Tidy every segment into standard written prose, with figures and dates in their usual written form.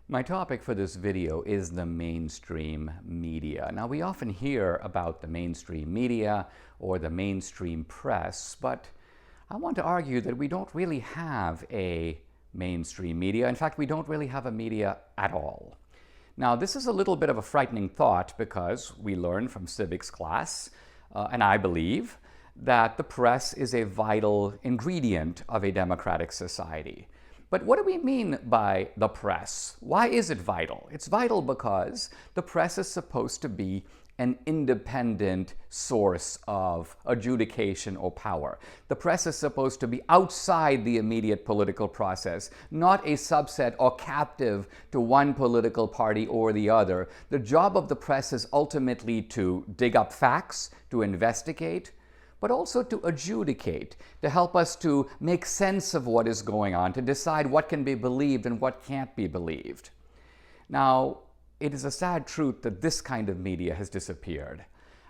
My topic for this video is the mainstream media. Now, we often hear about the mainstream media or the mainstream press, but I want to argue that we don't really have a mainstream media. In fact, we don't really have a media at all. Now, this is a little bit of a frightening thought because we learn from civics class, and I believe, that the press is a vital ingredient of a democratic society. But what do we mean by the press? Why is it vital? It's vital because the press is supposed to be an independent source of adjudication or power. The press is supposed to be outside the immediate political process, not a subset or captive to one political party or the other. The job of the press is ultimately to dig up facts, to investigate, but also to adjudicate, to help us to make sense of what is going on, to decide what can be believed and what can't be believed. Now, it is a sad truth that this kind of media has disappeared.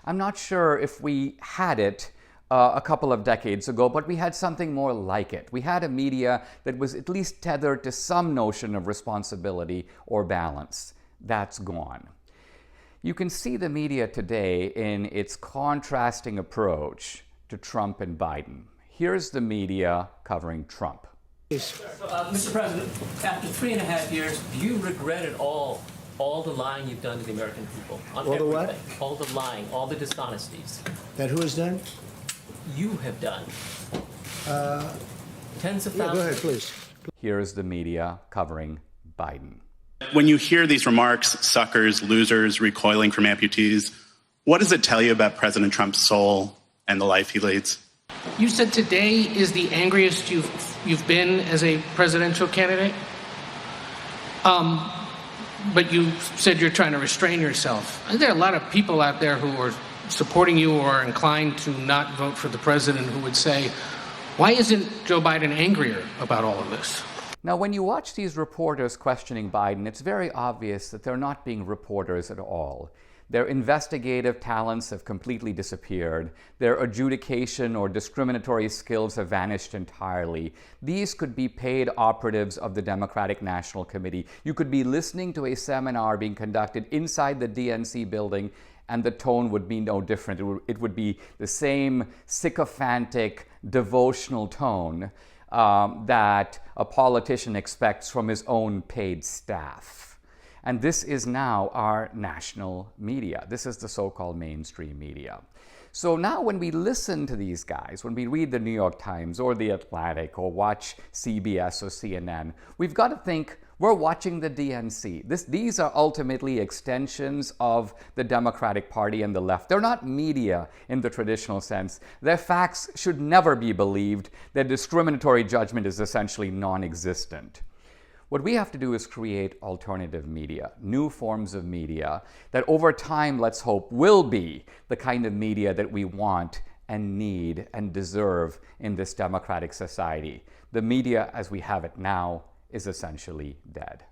I'm not sure if we had it a couple of decades ago, but we had something more like it. We had a media that was at least tethered to some notion of responsibility or balance. That's gone. You can see the media today in its contrasting approach to Trump and Biden. Here's the media covering Trump. Mr. President, after 3.5 years, do you regret at all the lying you've done to the American people? All the what? All the lying, all the dishonesties. That who has done? You have done. Tens of thousands. Go ahead, please. Here's the media covering Biden. When you hear these remarks, suckers, losers, recoiling from amputees, what does it tell you about President Trump's soul and the life he leads? You said today is the angriest you've been as a presidential candidate. But you said you're trying to restrain yourself. There are a lot of people out there who are supporting you or are inclined to not vote for the president who would say, why isn't Joe Biden angrier about all of this? Now, when you watch these reporters questioning Biden, it's very obvious that they're not being reporters at all. Their investigative talents have completely disappeared. Their adjudication or discriminatory skills have vanished entirely. These could be paid operatives of the Democratic National Committee. You could be listening to a seminar being conducted inside the DNC building, and the tone would be no different. It would be the same sycophantic, devotional tone that a politician expects from his own paid staff. And this is now our national media. This is the so-called mainstream media. So now when we listen to these guys, when we read the New York Times or the Atlantic or watch CBS or CNN, we've got to think we're watching the DNC. These are ultimately extensions of the Democratic Party and the left. They're not media in the traditional sense. Their facts should never be believed. Their discriminatory judgment is essentially non-existent. What we have to do is create alternative media, new forms of media that over time, let's hope, will be the kind of media that we want and need and deserve in this democratic society. The media as we have it now is essentially dead.